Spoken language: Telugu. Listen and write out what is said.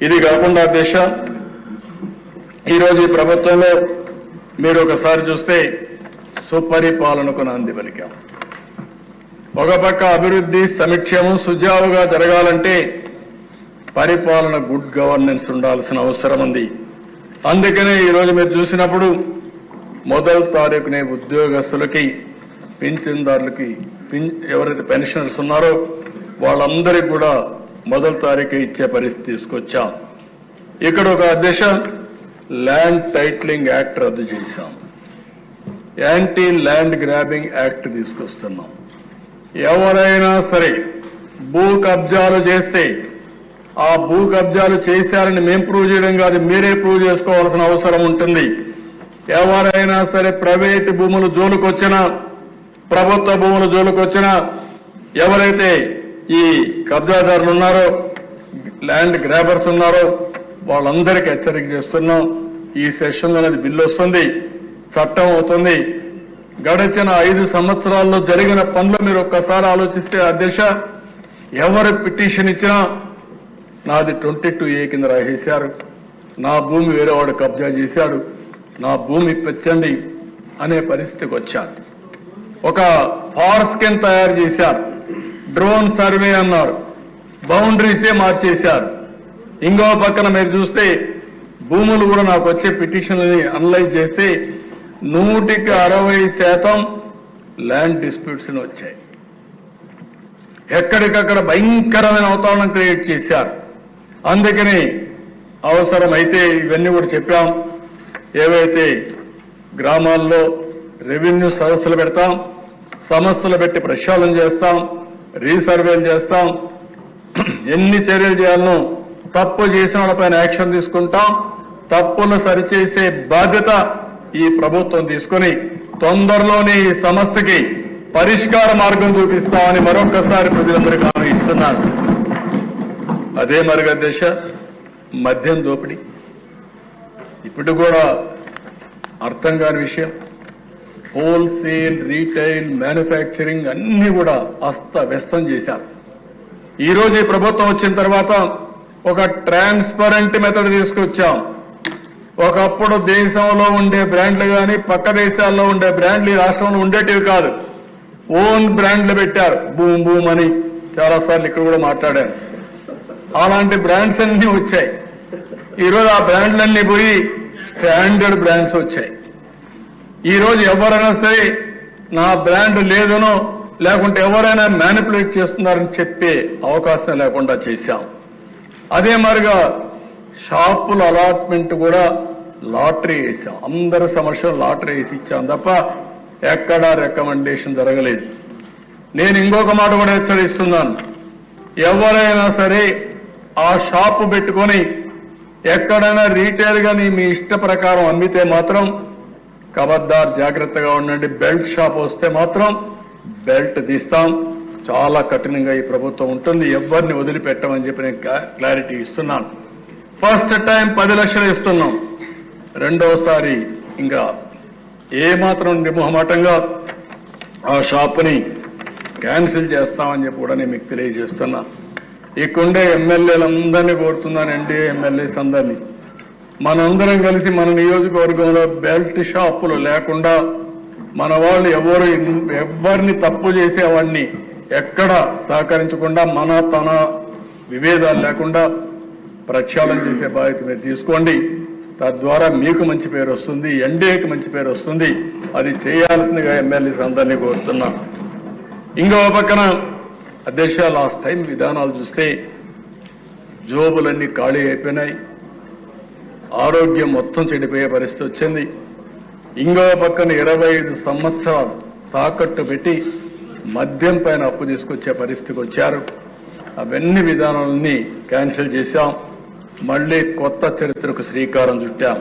ఇది కాకుండా అధ్యక్ష ఈరోజు ఈ ప్రభుత్వంలో మీరు ఒకసారి చూస్తే సుపరిపాలనకు నాంది పలికాం. ఒక పక్క అభివృద్ధి సంక్షేమం సుజావుగా జరగాలంటే పరిపాలన గుడ్ గవర్నెన్స్ ఉండాల్సిన అవసరం ఉంది. అందుకనే ఈరోజు మీరు చూసినప్పుడు 1వ తారీఖునే ఉద్యోగస్తులకి పింఛన్దారులకి ఎవరైతే పెన్షనర్స్ ఉన్నారో వాళ్ళందరికీ కూడా 1వ తారీఖు ఇచ్చే పరిస్థితి తీసుకొచ్చాం. ఇక్కడ ఒక అధ్యక్ష ల్యాండ్ టైటిలింగ్ యాక్ట్ రద్దు చేశాం. యాంటీ ల్యాండ్ గ్రాబింగ్ యాక్ట్ తీసుకొస్తున్నాం. ఎవరైనా సరే భూ కబ్జాలు చేస్తే ఆ భూ కబ్జాలు చేశారని మేము ప్రూవ్ చేయడం కాదు, మీరే ప్రూవ్ చేసుకోవాల్సిన అవసరం ఉంటుంది. ఎవరైనా సరే ప్రైవేట్ భూములు జోలుకొచ్చినా ప్రభుత్వ భూములు జోలుకొచ్చినా ఎవరైతే ఈ కబ్జాదారులు ఉన్నారో ల్యాండ్ గ్రాబర్స్ ఉన్నారో వాళ్ళందరికీ హెచ్చరిక చేస్తున్నాం. ఈ సెషన్లో అనేది బిల్లు వస్తుంది, చట్టం అవుతుంది. గడిచిన 5 సంవత్సరాల్లో జరిగిన పనులు మీరు ఒక్కసారి ఆలోచిస్తే అధ్యక్ష ఎవరు పిటిషన్ ఇచ్చినా నాది 22A కింద రాసేశారు, నా భూమి వేరేవాడు కబ్జా చేశాడు, నా భూమి ఇప్పించండి అనే పరిస్థితికి వచ్చారు. ఒక ఫారెస్ట్ తయారు చేశారు, డ్రోన్ సర్వే అన్నారు, బౌండరీసే మార్చేశారు. ఇంకో పక్కన మీరు చూస్తే భూములు కూడా నాకు వచ్చే పిటిషన్లని అనలైజ్ చేస్తే 160% ల్యాండ్ డిస్ప్యూట్స్ వచ్చాయి. ఎక్కడికక్కడ భయంకరమైన వాతావరణం క్రియేట్ చేశారు. అందుకని అవసరమైతే ఇవన్నీ కూడా చెప్పాం. ఏవైతే గ్రామాల్లో రెవెన్యూ సదస్సులు పెడతాం, సమస్యలు పెట్టి ప్రక్షాళన చేస్తాం, రీసర్వేలు చేస్తాం, ఎన్ని చర్యలు చేయాలనో తప్పు చేసిన వాళ్ళపైన యాక్షన్ తీసుకుంటాం. తప్పులు సరిచేసే బాధ్యత ఈ ప్రభుత్వం తీసుకుని తొందరలోనే ఈ సమస్యకి పరిష్కార మార్గం చూపిస్తామని మరొకసారి ప్రజలందరికీ హామీ ఇస్తున్నాను. అదే మరిగా దేశ మద్యం దోపిడీ ఇప్పుడు కూడా అర్థం కాని విషయం. హోల్సేల్, రీటైల్, మ్యానుఫ్యాక్చరింగ్ అన్ని కూడా అస్తవ్యస్తం చేశారు. ఈరోజు ఈ ప్రభుత్వం వచ్చిన తర్వాత ఒక ట్రాన్స్పరెంట్ మెథడ్ తీసుకొచ్చాం. ఒకప్పుడు దేశంలో ఉండే బ్రాండ్లు కానీ పక్క దేశాల్లో ఉండే బ్రాండ్లు ఈ రాష్ట్రంలో ఉండేటివి కాదు, ఓన్ బ్రాండ్లు పెట్టారు. బూమ్ బూమ్ అని చాలాసార్లు ఇక్కడ కూడా మాట్లాడాను. అలాంటి బ్రాండ్స్ అన్ని వచ్చాయి. ఈరోజు ఆ బ్రాండ్లన్నీ పోయి స్టాండర్డ్ బ్రాండ్స్ వచ్చాయి. ఈరోజు ఎవరైనా సరే నా బ్రాండ్ లేదనో లేకుంటే ఎవరైనా మ్యానిపులేట్ చేస్తున్నారని చెప్పే అవకాశం లేకుండా చేశాం. అదే మరిగా షాపుల అలాట్మెంట్ కూడా లాటరీ వేసాం. అందరి సమస్యలు లాటరీ వేసి ఇచ్చాం తప్ప ఎక్కడా రికమెండేషన్ జరగలేదు. నేను ఇంకొక మాట కూడా హెచ్చరిస్తున్నాను. ఎవరైనా సరే ఆ షాపు పెట్టుకొని ఎక్కడైనా రీటైల్ గాని మీ ఇష్ట ప్రకారం అమ్మితే మాత్రం ఖబర్దార్ జాగ్రత్తగా ఉండండి. బెల్ట్ షాప్ వస్తే మాత్రం బెల్ట్ తీస్తాం. చాలా కఠినంగా ఈ ప్రభుత్వం ఉంటుంది. ఎవరిని వదిలిపెట్టమని చెప్పి నేను క్లారిటీ ఇస్తున్నాను. ఫస్ట్ టైం 10 లక్షలు ఇస్తున్నాం. రెండోసారి ఇంకా ఏమాత్రం నిర్మోహమాటంగా ఆ షాపుని క్యాన్సిల్ చేస్తామని చెప్పి కూడా నేను మీకు తెలియజేస్తున్నా. ఇక్కడుండే ఎమ్మెల్యేలందరినీ కోరుతున్నాను, ఎన్డీఏ ఎమ్మెల్యేస్ అందరినీ, మనందరం కలిసి మన నియోజకవర్గంలో బెల్ట్ షాపులు లేకుండా మన వాళ్ళు ఎవరిని తప్పు చేసేవాడిని ఎక్కడ సహకరించకుండా మన తన విభేదాలు లేకుండా ప్రక్షాళన చేసే బాధ్యత మీరు తీసుకోండి. తద్వారా మీకు మంచి పేరు వస్తుంది, ఎన్డీఏకి మంచి పేరు వస్తుంది. అది చేయాల్సిందిగా ఎమ్మెల్యేస్ అందరినీ కోరుతున్నా. ఇంకో పక్కన అధ్యక్ష లాస్ట్ టైం విధానాలు చూస్తే జోబులన్నీ ఖాళీ అయిపోయినాయి, ఆరోగ్యం మొత్తం చెడిపోయే పరిస్థితి వచ్చింది. ఇంకో పక్కన 25 సంవత్సరాలు తాకట్టు పెట్టి మద్యం పైన అప్పు తీసుకొచ్చే పరిస్థితికి వచ్చారు. అవన్నీ విధానాలన్నీ క్యాన్సిల్ చేశాం. మళ్లీ కొత్త చరిత్రకు శ్రీకారం చుట్టాం.